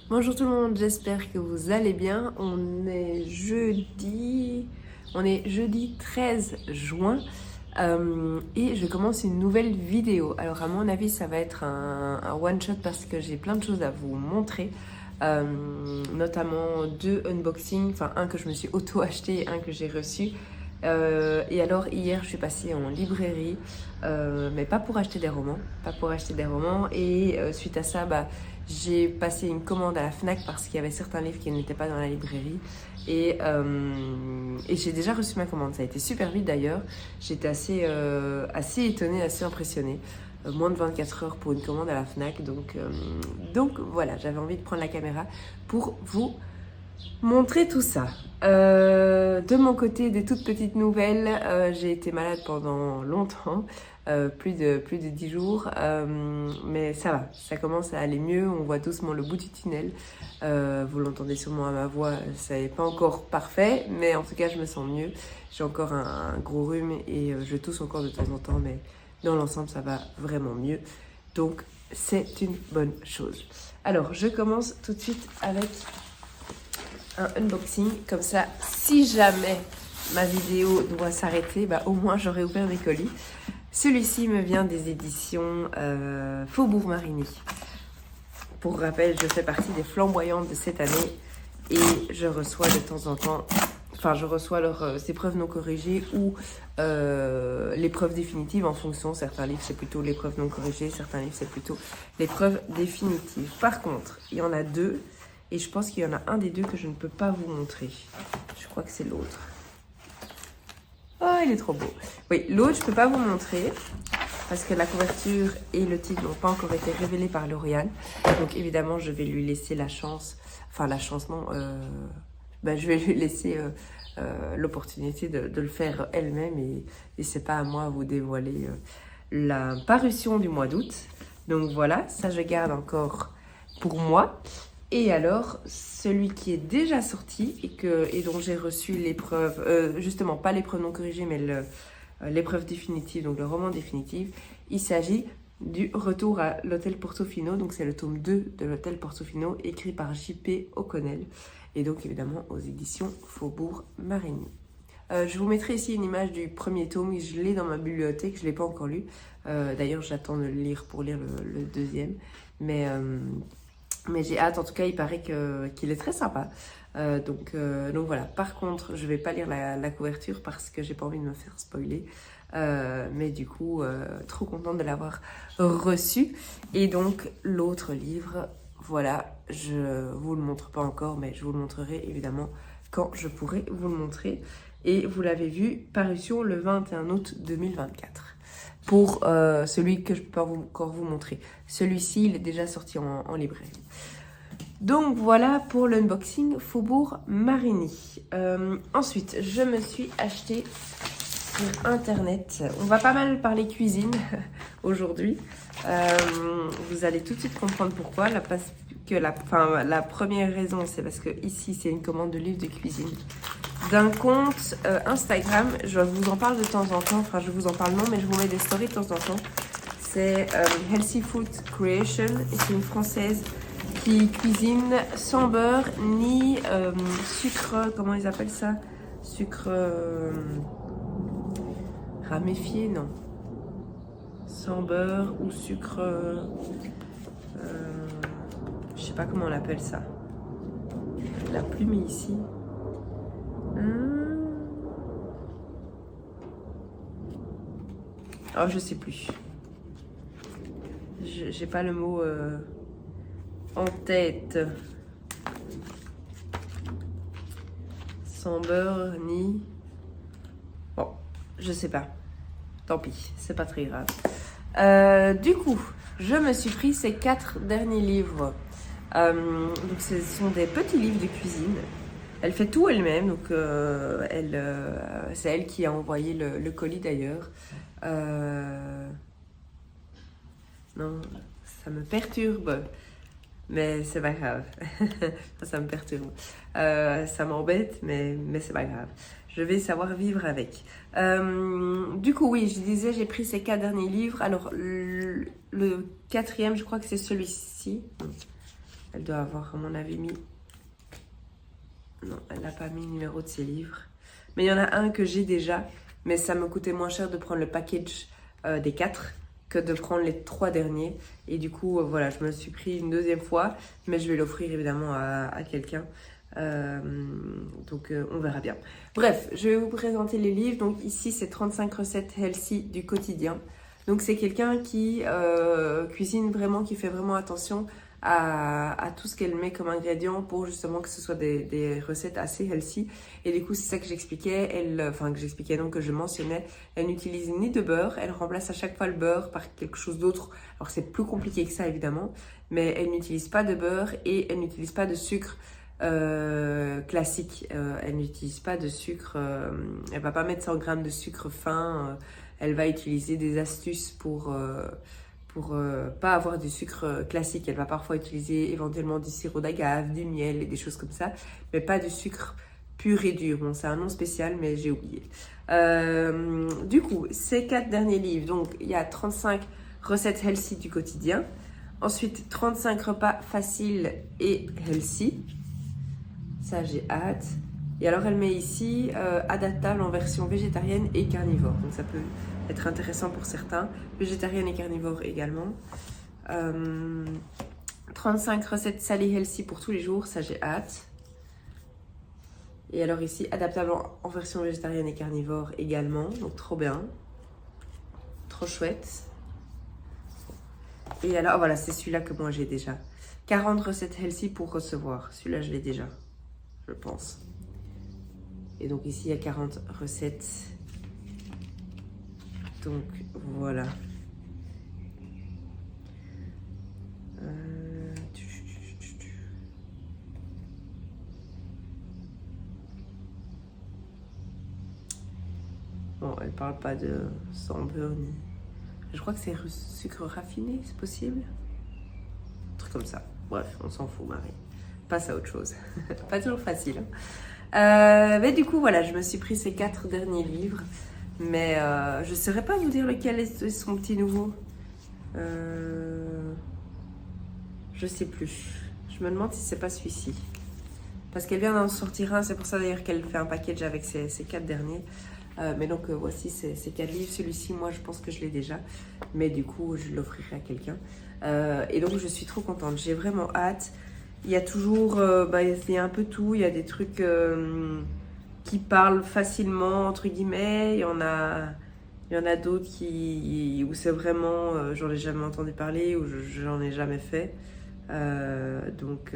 Bonjour tout le monde, j'espère que vous allez bien. On est jeudi 13 juin et je commence une nouvelle vidéo. Alors à mon avis ça va être un one shot parce que j'ai plein de choses à vous montrer. Notamment deux unboxings, enfin un que je me suis auto-acheté et un que j'ai reçu. Et alors hier je suis passée en librairie, mais pas pour acheter des romans, et suite à ça j'ai passé une commande à la Fnac parce qu'il y avait certains livres qui n'étaient pas dans la librairie et j'ai déjà reçu ma commande. Ça a été super vite d'ailleurs. J'étais assez étonnée, assez impressionnée. Moins de 24 heures pour une commande à la Fnac, donc voilà, j'avais envie de prendre la caméra pour vous montrer tout ça. De mon côté, des toutes petites nouvelles. J'ai été malade pendant longtemps, plus de 10 jours, mais ça va, ça commence à aller mieux. On voit doucement le bout du tunnel. Vous l'entendez sûrement à ma voix, ça n'est pas encore parfait, mais en tout cas je me sens mieux. J'ai encore un gros rhume et je tousse encore de temps en temps, mais dans l'ensemble ça va vraiment mieux. Donc c'est une bonne chose. Alors je commence tout de suite avec un unboxing, comme ça si jamais ma vidéo doit s'arrêter, au moins j'aurai ouvert mes colis. Celui-ci me vient des éditions Faubourg Marigny. Pour rappel, je fais partie des flamboyantes de cette année et je reçois de temps en temps, je reçois leurs épreuves non corrigées ou l'épreuve définitive en fonction. Certains livres c'est plutôt l'épreuve non corrigée, certains livres c'est plutôt l'épreuve définitive. Par contre, il y en a deux. Et je pense qu'il y en a un des deux que je ne peux pas vous montrer. Je crois que c'est l'autre. Oh, il est trop beau. Oui, l'autre, je ne peux pas vous montrer parce que la couverture et le titre n'ont pas encore été révélés par Lauriane. Donc évidemment, je vais lui laisser la chance. Enfin, la chance, non. Je vais lui laisser l'opportunité de le faire elle-même. Et c'est pas à moi à vous dévoiler la parution du mois d'août. Donc voilà, ça je garde encore pour moi. Et alors, celui qui est déjà sorti et dont j'ai reçu l'épreuve, justement pas l'épreuve non corrigée, mais l'épreuve définitive, donc le roman définitif, il s'agit du Retour à l'Hôtel Portofino. Donc c'est le tome 2 de l'Hôtel Portofino, écrit par J.P. O'Connell, et donc évidemment aux éditions Faubourg Marigny. Je vous mettrai ici une image du premier tome, je l'ai dans ma bibliothèque, je ne l'ai pas encore lu. D'ailleurs j'attends de le lire pour lire le deuxième, mais j'ai hâte. En tout cas il paraît qu'il est très sympa. Donc voilà. Par contre je vais pas lire la couverture parce que j'ai pas envie de me faire spoiler. Mais du coup trop contente de l'avoir reçu. Et donc l'autre livre, voilà, je vous le montre pas encore, mais je vous le montrerai évidemment quand je pourrai vous le montrer. Et vous l'avez vu, parution le 21 août 2024. Pour celui que je peux pas encore vous montrer. Celui-ci, il est déjà sorti en librairie. Donc voilà pour l'unboxing Faubourg Marigny. Ensuite, je me suis acheté sur internet. On va pas mal parler cuisine aujourd'hui. Vous allez tout de suite comprendre pourquoi. La première raison, c'est parce que ici, c'est une commande de livres de cuisine d'un compte Instagram. Je vous en parle de temps en temps. Enfin, je vous en parle non, mais je vous mets des stories de temps en temps. C'est Healthy Food Creation. C'est une Française qui cuisine sans beurre ni sucre. Comment ils appellent ça? Sucre raméfié, non. Sans beurre ou sucre. Je sais pas comment on appelle ça. La plume est ici. Oh, je sais plus. J'ai pas le mot en tête. Sans beurre ni. Bon, je sais pas. Tant pis, c'est pas très grave. Du coup, je me suis pris ces 4 derniers livres. Donc, ce sont des petits livres de cuisine. Elle fait tout elle-même, donc c'est elle qui a envoyé le colis d'ailleurs. Non, ça me perturbe, mais c'est pas grave. Ça me perturbe. Ça m'embête, mais c'est pas grave. Je vais savoir vivre avec. Du coup, oui, je disais, j'ai pris ces 4 derniers livres. Alors, le 4e, je crois que c'est celui-ci. Elle doit avoir, à mon avis, mis... Non, elle n'a pas mis le numéro de ses livres. Mais il y en a un que j'ai déjà, mais ça me coûtait moins cher de prendre le package des 4 que de prendre les 3 derniers. Et du coup, voilà, je me le suis pris une deuxième fois, mais je vais l'offrir évidemment à quelqu'un. Donc on verra bien. Bref, je vais vous présenter les livres. Donc ici, c'est 35 recettes healthy du quotidien. Donc c'est quelqu'un qui cuisine vraiment, qui fait vraiment attention à tout ce qu'elle met comme ingrédient pour justement que ce soit des recettes assez healthy. Et du coup, c'est ça que j'expliquais, donc que je mentionnais, elle n'utilise ni de beurre, elle remplace à chaque fois le beurre par quelque chose d'autre. Alors c'est plus compliqué que ça évidemment, mais elle n'utilise pas de beurre et elle n'utilise pas de sucre classique. Elle n'utilise pas de sucre, elle va pas mettre 100 grammes de sucre fin, elle va utiliser des astuces pour pas avoir du sucre classique. Elle va parfois utiliser éventuellement du sirop d'agave, du miel et des choses comme ça, mais pas du sucre pur et dur. Bon, c'est un nom spécial, mais j'ai oublié. Du coup, ces 4 derniers livres, donc il y a 35 recettes healthy du quotidien, ensuite 35 repas faciles et healthy. Ça, j'ai hâte. Et alors, elle met ici adaptable en version végétarienne et carnivore. Donc, ça peut être intéressant pour certains. Végétarienne et carnivore également. 35 recettes salées healthy pour tous les jours. Ça, j'ai hâte. Et alors ici, adaptable en version végétarienne et carnivore également. Donc, trop bien. Trop chouette. Et alors, voilà, c'est celui-là que moi, j'ai déjà. 40 recettes healthy pour recevoir. Celui-là, je l'ai déjà, je pense. Et donc ici, il y a 40 recettes. Donc, voilà. Bon, elle parle pas de sans beurre ni... Je crois que c'est sucre raffiné, c'est possible? Un truc comme ça. Bref, on s'en fout, Marie. Passe à autre chose. Pas toujours facile. Mais du coup, voilà, je me suis pris ces 4 derniers livres. Mais je ne saurais pas vous dire lequel est son petit nouveau. Je sais plus. Je me demande si c'est pas celui-ci. Parce qu'elle vient d'en sortir un, c'est pour ça d'ailleurs qu'elle fait un package avec ces 4 derniers. Mais donc voici ces 4 livres. Celui-ci, moi je pense que je l'ai déjà. Mais du coup, je l'offrirai à quelqu'un. Et donc je suis trop contente. J'ai vraiment hâte. Il y a toujours, il y a un peu tout. Il y a des trucs qui parlent facilement, entre guillemets. Il y en a d'autres où c'est vraiment, j'en ai jamais entendu parler, ou j'en ai jamais fait. Donc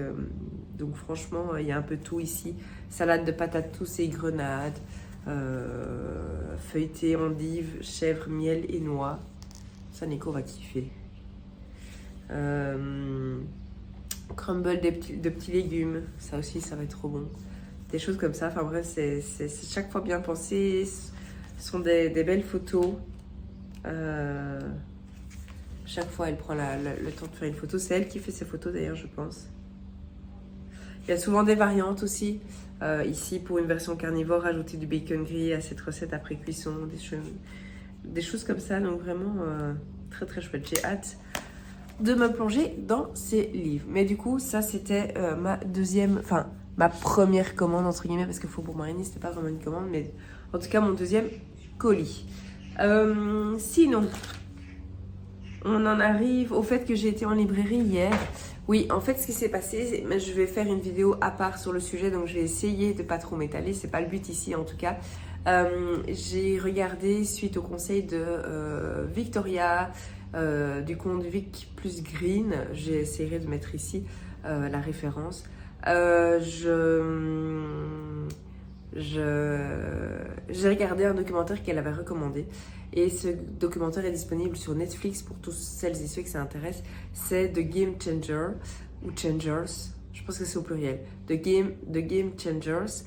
franchement, il y a un peu tout ici. Salade de patates douces et grenades, feuilleté, endives, chèvre, miel et noix. Ça, Nico va kiffer. Crumble de petits légumes. Ça aussi, ça va être trop bon. Des choses comme ça. Enfin bref, c'est chaque fois bien pensé. Ce sont des belles photos. Chaque fois, elle prend le temps de faire une photo. C'est elle qui fait ses photos d'ailleurs, je pense. Il y a souvent des variantes aussi. Ici, pour une version carnivore, ajouter du bacon grillé à cette recette après cuisson. Des choses comme ça. Donc vraiment, très très chouette. J'ai hâte de me plonger dans ces livres. Mais du coup, ça c'était ma première commande entre guillemets, parce que Faux pour Marini, c'était pas vraiment une commande, mais en tout cas mon deuxième colis. Sinon, on en arrive au fait que j'ai été en librairie hier. Oui, en fait, ce qui s'est passé, je vais faire une vidéo à part sur le sujet, donc je vais essayer de pas trop m'étaler, c'est pas le but ici en tout cas. J'ai regardé suite au conseil de Victoria, du compte Vic plus Green, j'essaierai de mettre ici la référence. J'ai regardé un documentaire qu'elle avait recommandé et ce documentaire est disponible sur Netflix pour tous celles et ceux que ça intéresse. C'est The Game Changer ou Changers, je pense que c'est au pluriel. The Game Changers.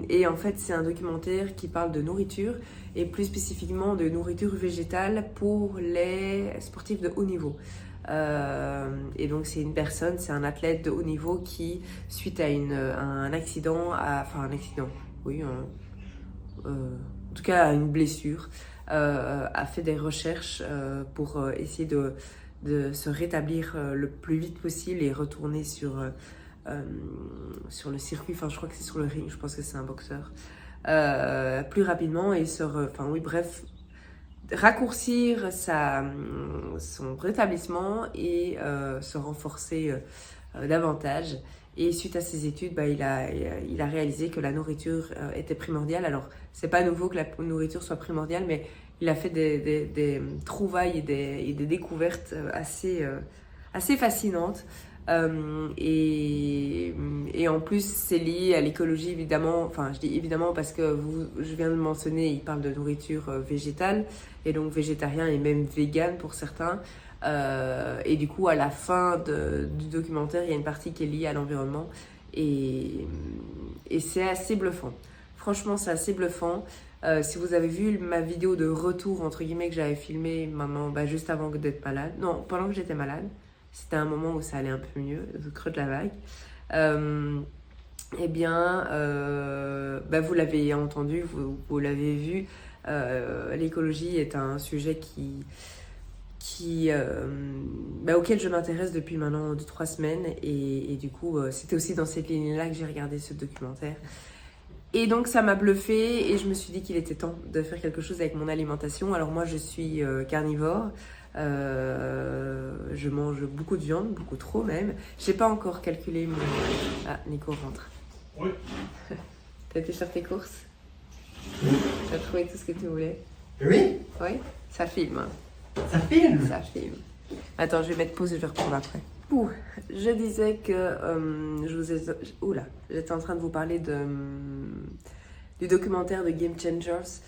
Et en fait, c'est un documentaire qui parle de nourriture et plus spécifiquement de nourriture végétale pour les sportifs de haut niveau. Et donc c'est un athlète de haut niveau qui, suite à un accident, en tout cas à une blessure, a fait des recherches pour essayer de se rétablir le plus vite possible et retourner sur le circuit, enfin je crois que c'est sur le ring, je pense que c'est un boxeur, plus rapidement et enfin oui bref, raccourcir son rétablissement et se renforcer davantage. Et suite à ses études, il a réalisé que la nourriture était primordiale. Alors, c'est pas nouveau que la nourriture soit primordiale, mais il a fait des trouvailles et des découvertes assez fascinantes. Et en plus, c'est lié à l'écologie, évidemment. Enfin, je dis évidemment parce que je viens de le mentionner, il parle de nourriture végétale, et donc végétarien et même vegan pour certains. Et du coup, à la fin du documentaire, il y a une partie qui est liée à l'environnement et c'est assez bluffant. Franchement, c'est assez bluffant. Si vous avez vu ma vidéo de retour, entre guillemets, que j'avais filmée maintenant, juste avant d'être malade, non, pendant que j'étais malade, c'était un moment où ça allait un peu mieux, le creux de la vague. Eh bien, vous l'avez entendu, vous l'avez vu, l'écologie est un sujet auquel je m'intéresse depuis maintenant 2-3 semaines et du coup c'était aussi dans cette ligne-là que j'ai regardé ce documentaire et donc ça m'a bluffé et je me suis dit qu'il était temps de faire quelque chose avec mon alimentation. Alors moi je suis carnivore, je mange beaucoup de viande, beaucoup trop même. J'ai pas encore calculé mon... Ah, Nico rentre. Oui. T'as été faire tes courses? Oui. T'as trouvé tout ce que tu voulais? Oui. Oui. Ça filme, hein. Ça filme. Ça filme. Attends, je vais mettre pause et je vais reprendre après. Je disais que j'étais en train de vous parler du documentaire de Game Changers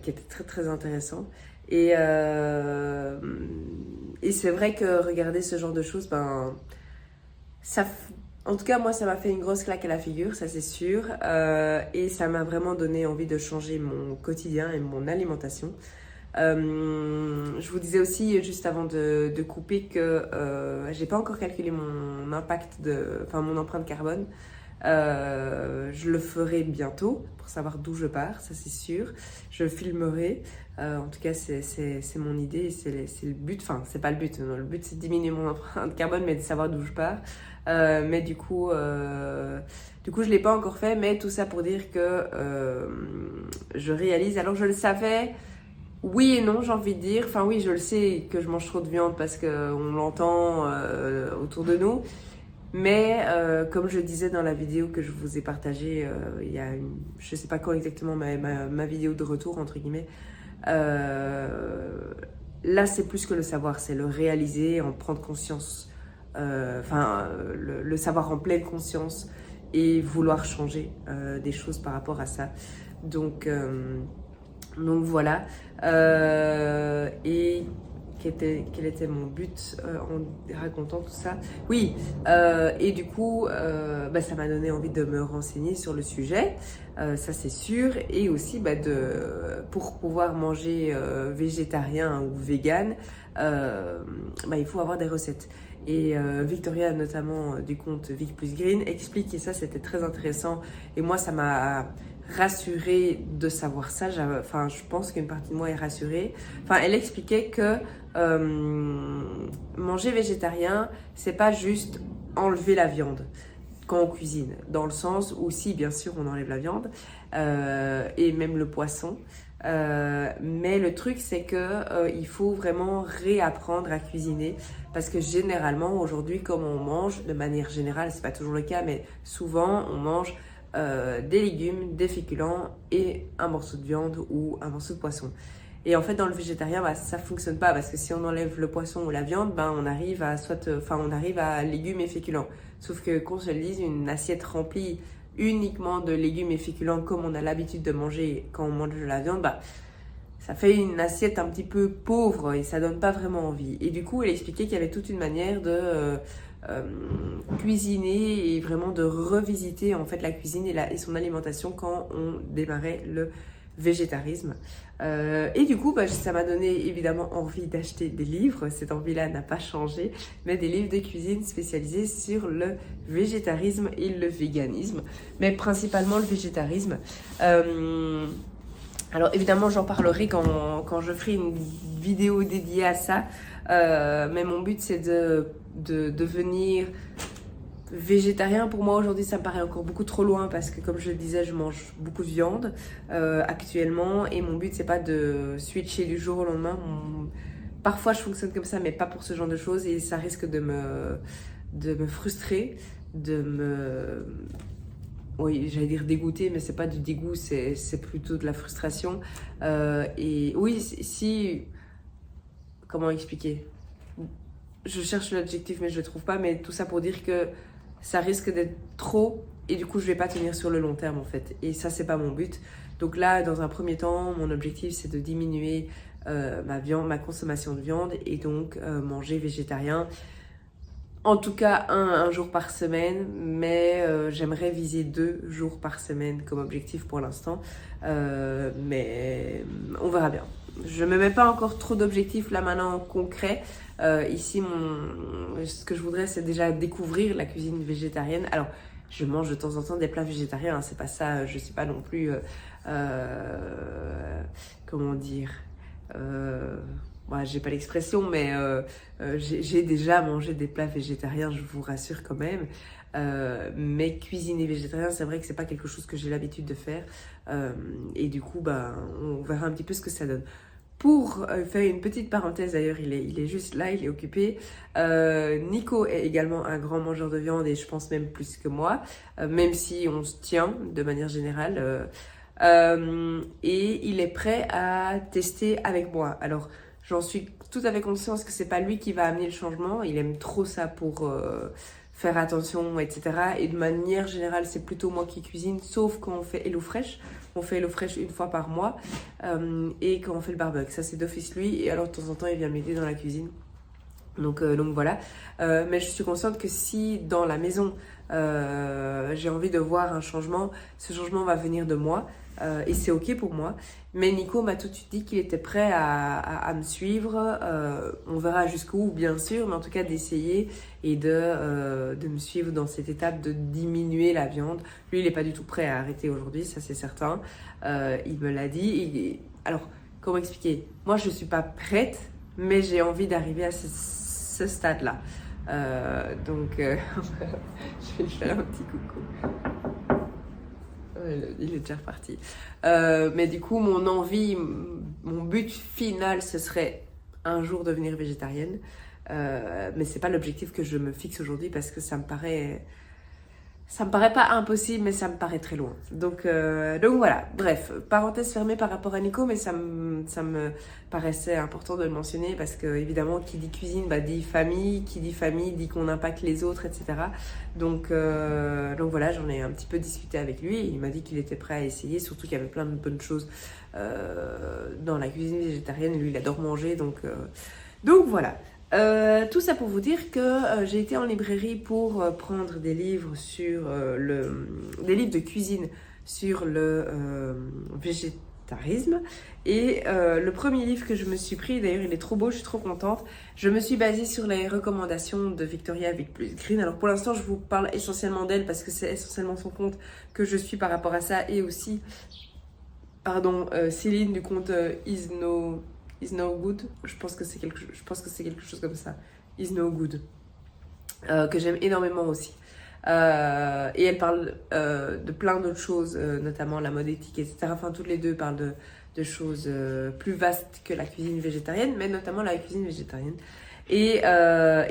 qui était très très intéressant. Et c'est vrai que regarder ce genre de choses, en tout cas moi ça m'a fait une grosse claque à la figure, ça c'est sûr. Et ça m'a vraiment donné envie de changer mon quotidien et mon alimentation. Je vous disais aussi juste avant de couper que j'ai pas encore calculé mon mon empreinte carbone. Je le ferai bientôt pour savoir d'où je pars, ça c'est sûr. Je filmerai. En tout cas, c'est mon idée, c'est le but. Enfin, c'est pas le but. Non, le but c'est de diminuer mon empreinte carbone, mais de savoir d'où je pars. Mais du coup, je l'ai pas encore fait. Mais tout ça pour dire que je réalise. Alors, je le savais. Oui et non, j'ai envie de dire. Enfin oui, je le sais que je mange trop de viande parce qu'on l'entend autour de nous. Mais comme je le disais dans la vidéo que je vous ai partagée il y a je sais pas quand exactement, ma vidéo de retour entre guillemets. Là, c'est plus que le savoir, c'est le réaliser, en prendre conscience. Le savoir en pleine conscience et vouloir changer des choses par rapport à ça. Donc voilà. Et quel était mon but en racontant tout ça? Oui, et du coup, ça m'a donné envie de me renseigner sur le sujet, ça c'est sûr, et aussi pour pouvoir manger végétarien ou vegan, il faut avoir des recettes. Et Victoria, notamment du compte Vic Plus Green, explique, et ça c'était très intéressant, et moi ça m'a rassurée de savoir ça. Je pense qu'une partie de moi est rassurée. Elle expliquait que manger végétarien, c'est pas juste enlever la viande quand on cuisine, dans le sens où si bien sûr on enlève la viande et même le poisson, mais le truc c'est que il faut vraiment réapprendre à cuisiner parce que généralement aujourd'hui, comme on mange de manière générale, c'est pas toujours le cas, mais souvent on mange des légumes, des féculents et un morceau de viande ou un morceau de poisson. Et en fait, dans le végétarien, ça fonctionne pas parce que si on enlève le poisson ou la viande, on arrive à légumes et féculents. Sauf que qu'on se le dise, une assiette remplie uniquement de légumes et féculents comme on a l'habitude de manger quand on mange de la viande, ça fait une assiette un petit peu pauvre et ça donne pas vraiment envie. Et du coup, elle expliquait qu'il y avait toute une manière de cuisiner et vraiment de revisiter en fait la cuisine et son alimentation quand on démarrait le végétarisme. Et du coup, ça m'a donné évidemment envie d'acheter des livres. Cette envie-là n'a pas changé, mais des livres de cuisine spécialisés sur le végétarisme et le véganisme, mais principalement le végétarisme. Alors évidemment j'en parlerai quand je ferai une vidéo dédiée à ça, mais mon but c'est de devenir végétarien. Pour moi aujourd'hui ça me paraît encore beaucoup trop loin parce que comme je le disais je mange beaucoup de viande actuellement et mon but c'est pas de switcher du jour au lendemain. Parfois je fonctionne comme ça mais pas pour ce genre de choses et ça risque de me frustrer, oui, j'allais dire dégoûter, mais c'est pas du dégoût, c'est plutôt de la frustration. Et oui, si, comment expliquer? Je cherche l'adjectif, mais je le trouve pas. Mais tout ça pour dire que ça risque d'être trop, et du coup, je vais pas tenir sur le long terme en fait. Et ça, c'est pas mon but. Donc là, dans un premier temps, mon objectif, c'est de diminuer ma consommation de viande et donc manger végétarien. En tout cas, un jour par semaine, mais j'aimerais viser 2 jours par semaine comme objectif pour l'instant. Mais on verra bien. Je ne me mets pas encore trop d'objectifs là maintenant concrets. Ici, ce que je voudrais, c'est déjà découvrir la cuisine végétarienne. Alors, je mange de temps en temps des plats végétariens, hein, c'est pas ça, je suis pas non plus, comment dire, ouais, j'ai pas l'expression, mais j'ai déjà mangé des plats végétariens, je vous rassure quand même. Mais cuisiner végétarien, c'est vrai que c'est pas quelque chose que j'ai l'habitude de faire. Et du coup, bah, on verra un petit peu ce que ça donne. Pour faire une petite parenthèse, d'ailleurs, il est juste là, il est occupé. Nico est également un grand mangeur de viande et je pense même plus que moi, même si on se tient de manière générale. Et il est prêt à tester avec moi. Alors, j'en suis tout à fait consciente que c'est pas lui qui va amener le changement. Il aime trop ça pour faire attention, etc. Et de manière générale, c'est plutôt moi qui cuisine, sauf quand on fait HelloFresh. On fait HelloFresh une fois par mois et quand on fait le barbecue. Ça, c'est d'office lui. Et alors, de temps en temps, il vient m'aider dans la cuisine. Donc voilà. Mais je suis consciente que si dans la maison, j'ai envie de voir un changement, ce changement va venir de moi. Et c'est ok pour moi. Mais Nico m'a tout de suite dit qu'il était prêt à me suivre. On verra jusqu'où, bien sûr, mais en tout cas d'essayer et de me suivre dans cette étape de diminuer la viande. Lui, il n'est pas du tout prêt à arrêter aujourd'hui, ça c'est certain. Il me l'a dit. Alors, comment expliquer? Moi, je ne suis pas prête, mais j'ai envie d'arriver à ce stade-là. Donc, je vais lui faire un petit coucou. Il est déjà reparti. Mais du coup, mon envie, mon but final, ce serait un jour devenir végétarienne. Mais c'est pas l'objectif que je me fixe aujourd'hui parce que ça me paraît pas impossible, mais ça me paraît très loin. Donc voilà. Bref, parenthèse fermée par rapport à Nico, mais ça me paraissait important de le mentionner parce que évidemment, qui dit cuisine, bah, dit famille. Qui dit famille, dit qu'on impacte les autres, etc. Donc voilà, j'en ai un petit peu discuté avec lui. Il m'a dit qu'il était prêt à essayer, surtout qu'il y avait plein de bonnes choses dans la cuisine végétarienne. Lui, il adore manger, donc voilà. Tout ça pour vous dire que j'ai été en librairie pour prendre des livres sur des livres de cuisine sur le végétarisme et le premier livre que je me suis pris, d'ailleurs il est trop beau, je suis trop contente, je me suis basée sur les recommandations de Victoria Witt+Green. Alors pour l'instant je vous parle essentiellement d'elle parce que c'est essentiellement son compte que je suis par rapport à ça et aussi Céline du compte Is No Good, je pense que c'est quelque chose comme ça. Is No Good, que j'aime énormément aussi. Et elle parle de plein d'autres choses, notamment la mode éthique, etc. Enfin, toutes les deux parlent de choses plus vastes que la cuisine végétarienne, mais notamment la cuisine végétarienne. Et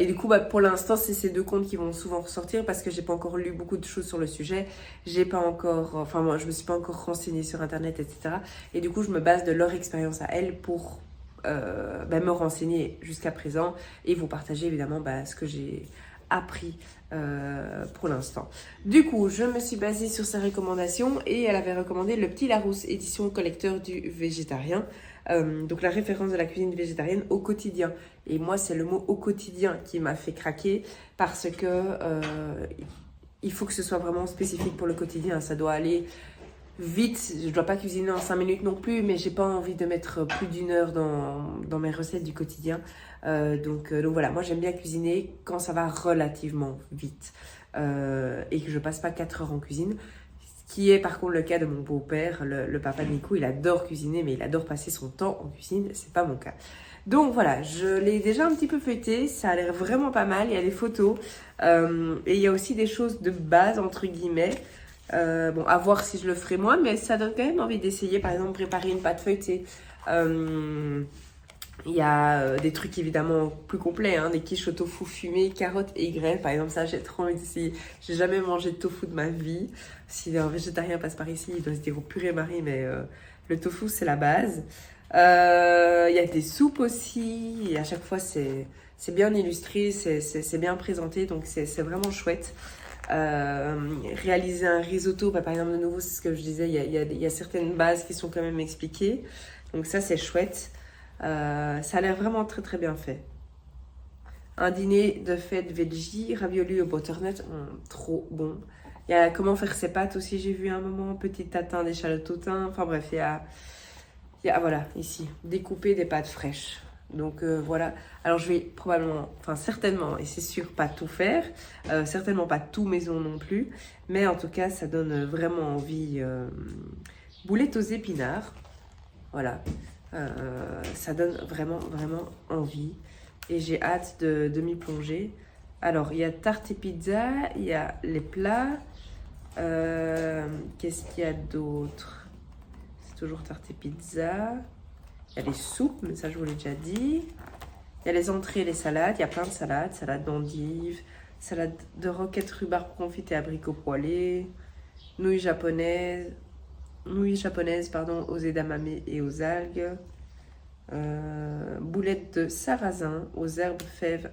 du coup, bah, pour l'instant, c'est ces deux comptes qui vont souvent ressortir parce que j'ai pas encore lu beaucoup de choses sur le sujet. Moi, je me suis pas encore renseignée sur Internet, etc. Et du coup, je me base de leur expérience à elles pour me renseigner jusqu'à présent et vous partager évidemment ce que j'ai appris pour l'instant. Du coup, je me suis basée sur ses recommandations et elle avait recommandé le Petit Larousse, édition collecteur du végétarien. Donc la référence de la cuisine végétarienne au quotidien. Et moi, c'est le mot au quotidien qui m'a fait craquer parce que il faut que ce soit vraiment spécifique pour le quotidien. Ça doit aller vite, je ne dois pas cuisiner en 5 minutes non plus, mais j'ai pas envie de mettre plus d'une heure dans mes recettes du quotidien. Donc voilà, moi j'aime bien cuisiner quand ça va relativement vite et que je passe pas 4 heures en cuisine. Ce qui est par contre le cas de mon beau-père, le papa de Nico, il adore cuisiner, mais il adore passer son temps en cuisine, c'est pas mon cas. Donc voilà, je l'ai déjà un petit peu feuilleté, ça a l'air vraiment pas mal, il y a des photos, et il y a aussi des choses de base, entre guillemets. Bon, à voir si je le ferai moi, mais ça donne quand même envie d'essayer, par exemple, préparer une pâte feuilletée. Il y a des trucs évidemment plus complets, hein, des quiches au tofu fumé, carottes et graines. Par exemple, ça, j'ai trop envie d'essayer. J'ai jamais mangé de tofu de ma vie. Si un végétarien passe par ici, il doit se dire au purée Marie, mais le tofu, c'est la base. Il y a des soupes aussi, et à chaque fois, c'est bien illustré, c'est bien présenté, donc c'est vraiment chouette. Réaliser un risotto, bah, par exemple, de nouveau, c'est ce que je disais, il y a certaines bases qui sont quand même expliquées. Donc ça, c'est chouette. Ça a l'air vraiment très très bien fait. Un dîner de fête veggie, ravioli au butternut, trop bon. Il y a comment faire ses pâtes aussi, j'ai vu un moment, petit tatin d'échalotes au thym. Enfin bref, il y a voilà, ici, découper des pâtes fraîches. Donc voilà, alors je vais probablement, enfin certainement, et c'est sûr, pas tout faire, certainement pas tout maison non plus, mais en tout cas, ça donne vraiment envie. Boulettes aux épinards, voilà. Ça donne vraiment, vraiment envie. Et j'ai hâte de m'y plonger. Alors, il y a tarte et pizza, il y a les plats. Qu'est-ce qu'il y a d'autre? C'est toujours tarte et pizza. Il y a les soupes, mais ça, je vous l'ai déjà dit. Il y a les entrées et les salades. Il y a plein de salades. Salade d'endives, salade de roquette rhubarbe confite et abricots poêlés, nouilles japonaises, aux edamame et aux algues, boulettes de sarrasin aux herbes fèves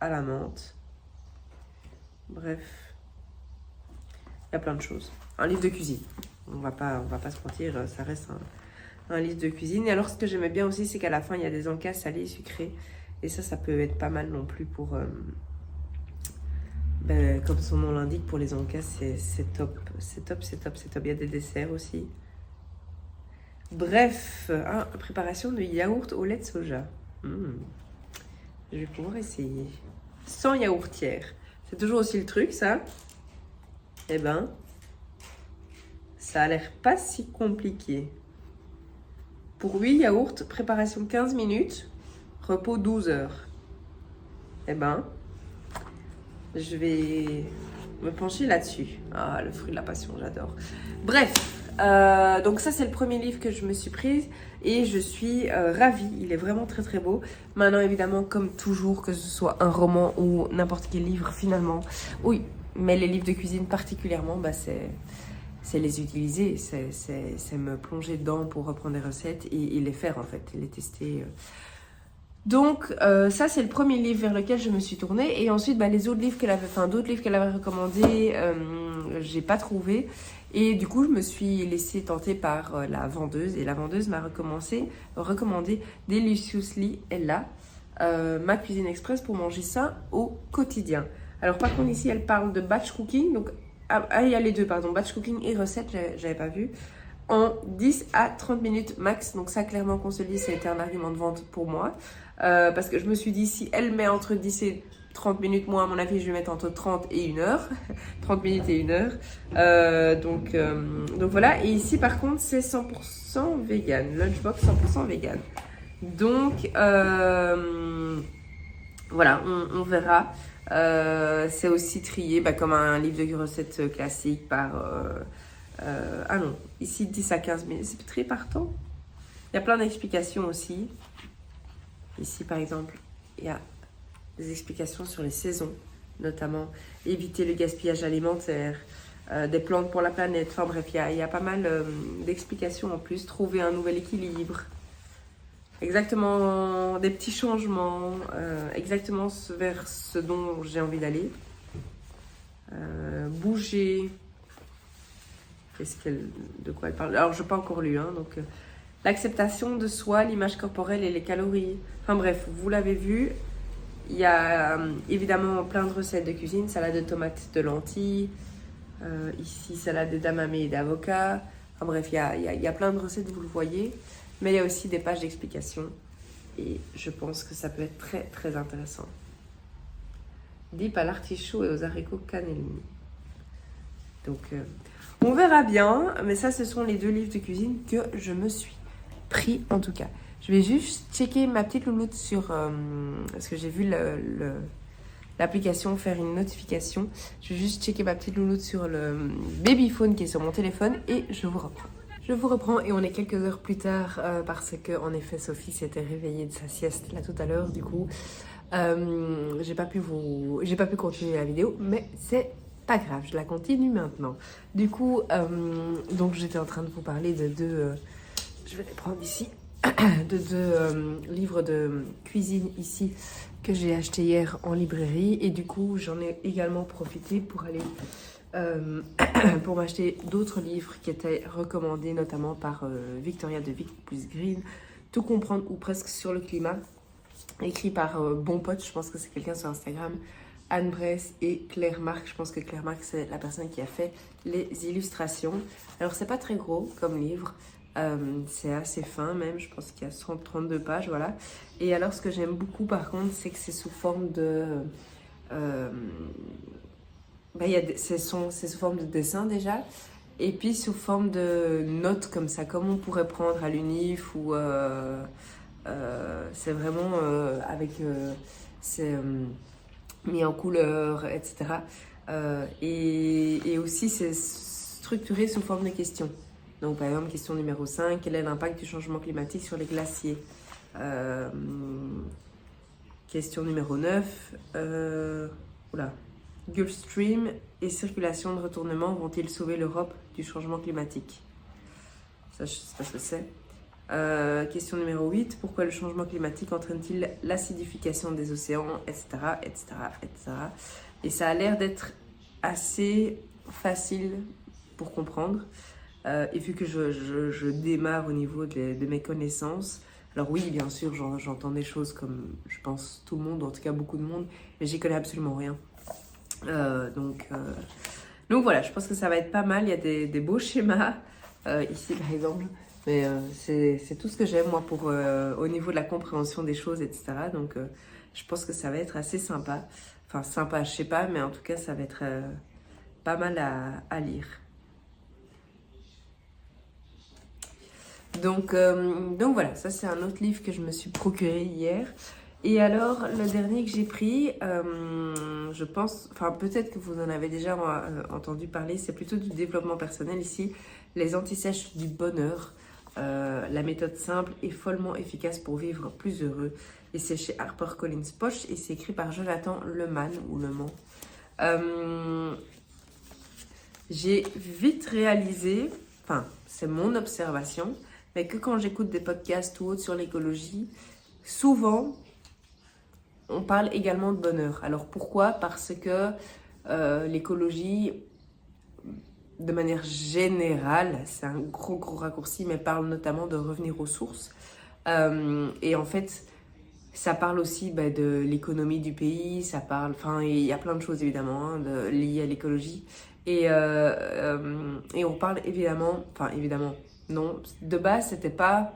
à la menthe. Bref, il y a plein de choses. Un livre de cuisine. On va pas se mentir, ça reste un livre de cuisine. Et alors, ce que j'aimais bien aussi, c'est qu'à la fin, il y a des encas salés et sucrés. Et ça peut être pas mal non plus pour... comme son nom l'indique, pour les encas, c'est top. C'est top. Il y a des desserts aussi. Bref, préparation de yaourt au lait de soja. Je vais pouvoir essayer. Sans yaourtière. C'est toujours aussi le truc, ça. Eh ben, ça a l'air pas si compliqué. Pour 8 yaourts, préparation 15 minutes, repos 12 heures. Eh ben, je vais me pencher là-dessus. Ah, le fruit de la passion, j'adore. Bref, donc ça, c'est le premier livre que je me suis prise et je suis ravie. Il est vraiment très, très beau. Maintenant, évidemment, comme toujours, que ce soit un roman ou n'importe quel livre, finalement, oui, mais les livres de cuisine particulièrement, bah, c'est les utiliser, c'est me plonger dedans pour reprendre des recettes et les faire, en fait, les tester. Donc ça c'est le premier livre vers lequel je me suis tournée et ensuite les autres livres d'autres livres qu'elle avait recommandés, j'ai pas trouvé et du coup je me suis laissée tenter par la vendeuse et la vendeuse m'a recommandé Deliciously Ella, ma cuisine express pour manger ça au quotidien. Alors par contre ici elle parle de batch cooking, donc il y a les deux, pardon, batch cooking et recettes, j'avais pas vu, en 10 à 30 minutes max. Donc ça, clairement qu'on se le dit, ça a été un argument de vente pour moi. Parce que je me suis dit, si elle met entre 10 et 30 minutes, moi, à mon avis, je vais mettre entre 30 et 1 heure. 30 minutes et 1 heure. Donc voilà. Et ici, par contre, c'est 100% vegan. Lunchbox 100% vegan. Donc, voilà, on verra. C'est aussi trié comme un livre de recettes classique par... ah non, ici 10 à 15 minutes, c'est très partant. Il y a plein d'explications aussi. Ici par exemple, il y a des explications sur les saisons, notamment éviter le gaspillage alimentaire, des plantes pour la planète. Enfin bref, il y a pas mal d'explications en plus. Trouver un nouvel équilibre. Exactement, des petits changements, exactement vers ce dont j'ai envie d'aller. Bouger. De quoi elle parle? Alors, je n'ai pas encore lu, donc l'acceptation de soi, l'image corporelle et les calories. Enfin bref, vous l'avez vu. Il y a évidemment plein de recettes de cuisine, salade de tomates, de lentilles. Ici, salade d'edamame et d'avocat. Enfin bref, il y a plein de recettes, vous le voyez. Mais il y a aussi des pages d'explications. Et je pense que ça peut être très, très intéressant. Dip à l'artichaut et aux haricots cannellini. Donc, on verra bien. Mais ça, ce sont les 2 livres de cuisine que je me suis pris, en tout cas. Je vais juste checker ma petite louloute sur... parce que j'ai vu l'application faire une notification. Je vais juste checker ma petite louloute sur le babyphone qui est sur mon téléphone et je vous reprends. Je vous reprends et on est quelques heures plus tard parce que en effet Sophie s'était réveillée de sa sieste là tout à l'heure. Du coup, j'ai pas pu continuer la vidéo, mais c'est pas grave, je la continue maintenant. Du coup, donc j'étais en train de vous parler de 2, je vais les prendre ici, de 2 livres de cuisine ici que j'ai acheté hier en librairie et du coup j'en ai également profité pour aller pour m'acheter d'autres livres qui étaient recommandés notamment par Victoria de Vic plus Green, Tout comprendre ou presque sur le climat, écrit par Bon Pote, je pense que c'est quelqu'un sur Instagram, Anne Bress et Claire Marc. Je pense que Claire Marc c'est la personne qui a fait les illustrations. Alors c'est pas très gros comme livre, c'est assez fin même, je pense qu'il y a 132 pages, voilà. Et alors ce que j'aime beaucoup par contre, c'est que c'est sous forme de... c'est sous forme de dessin déjà, et puis sous forme de notes comme ça, comme on pourrait prendre à l'UNIF ou... c'est vraiment c'est mis en couleur, etc. Et aussi c'est structuré sous forme de questions. Donc par exemple, question numéro 5, quel est l'impact du changement climatique sur les glaciers? Question numéro 9, Gulf Stream et circulation de retournement vont-ils sauver l'Europe du changement climatique? Ça, je ne sais pas ce que c'est. Question numéro 8, pourquoi le changement climatique entraîne-t-il l'acidification des océans, etc., etc., etc. Et ça a l'air d'être assez facile pour comprendre. Et vu que je démarre au niveau de mes connaissances, alors oui, bien sûr, j'entends des choses comme, je pense, tout le monde, en tout cas beaucoup de monde, mais j'y connais absolument rien. Donc voilà, je pense que ça va être pas mal. Il y a des beaux schémas ici par exemple, mais c'est tout ce que j'aime moi pour au niveau de la compréhension des choses, etc. Donc je pense que ça va être assez sympa. Enfin sympa, je sais pas, mais en tout cas ça va être pas mal à lire. Donc voilà, ça c'est un autre livre que je me suis procuré hier. Et alors, le dernier que j'ai pris, je pense, enfin peut-être que vous en avez déjà entendu parler, c'est plutôt du développement personnel ici, Les antisèches du bonheur, la méthode simple et follement efficace pour vivre plus heureux. Et c'est chez HarperCollins Poche et c'est écrit par Jonathan Leman ou Leman. J'ai vite réalisé, enfin c'est mon observation, mais que quand j'écoute des podcasts ou autres sur l'écologie, souvent on parle également de bonheur. Alors pourquoi? Parce que l'écologie, de manière générale, c'est un gros raccourci, mais parle notamment de revenir aux sources. Et en fait, ça parle aussi de l'économie du pays, ça parle, enfin il y a plein de choses évidemment liées à l'écologie. Et on parle évidemment, non, de base c'était pas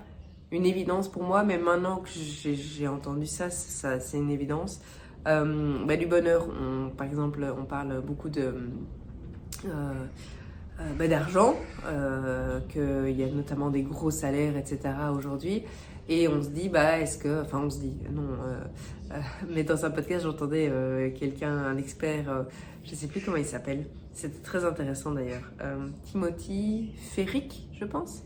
une évidence pour moi, mais maintenant que j'ai entendu ça c'est une évidence. Du bonheur, par exemple, on parle beaucoup d'argent, qu'il y a notamment des gros salaires, etc. aujourd'hui. Et on se dit, mais dans un podcast, j'entendais quelqu'un, un expert, je ne sais plus comment il s'appelle, c'était très intéressant d'ailleurs, Timothy Ferrick, je pense,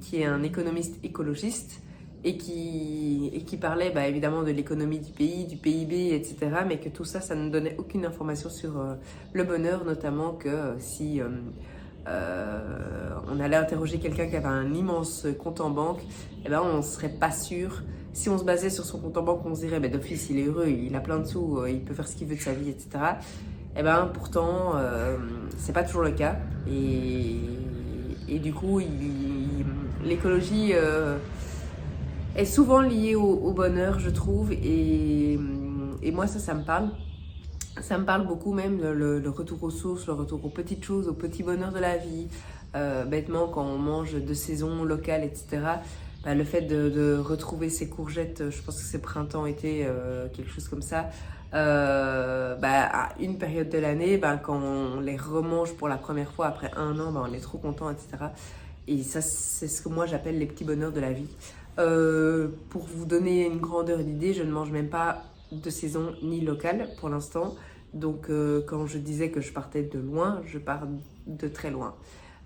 qui est un économiste écologiste et qui parlait évidemment de l'économie du pays, du PIB, etc. Mais que tout ça, ça ne donnait aucune information sur le bonheur, notamment que si on allait interroger quelqu'un qui avait un immense compte en banque, on ne serait pas sûr. Si on se basait sur son compte en banque, on se dirait d'office il est heureux, il a plein de sous, il peut faire ce qu'il veut de sa vie, etc. Pourtant, c'est pas toujours le cas. Et du coup, l'écologie est souvent liée au bonheur, je trouve. Et moi, ça me parle. Ça me parle beaucoup même, le retour aux sources, le retour aux petites choses, au petit bonheur de la vie. Bêtement, quand on mange de saison locale, etc., le fait de retrouver ces courgettes, je pense que c'est printemps, été, quelque chose comme ça, À une période de l'année, quand on les remange pour la première fois après un an, on est trop content, etc. Et ça, c'est ce que moi j'appelle les petits bonheurs de la vie. Pour vous donner une grandeur d'idée, je ne mange même pas de saison ni locale pour l'instant. Donc quand je disais que je partais de loin, je pars de très loin.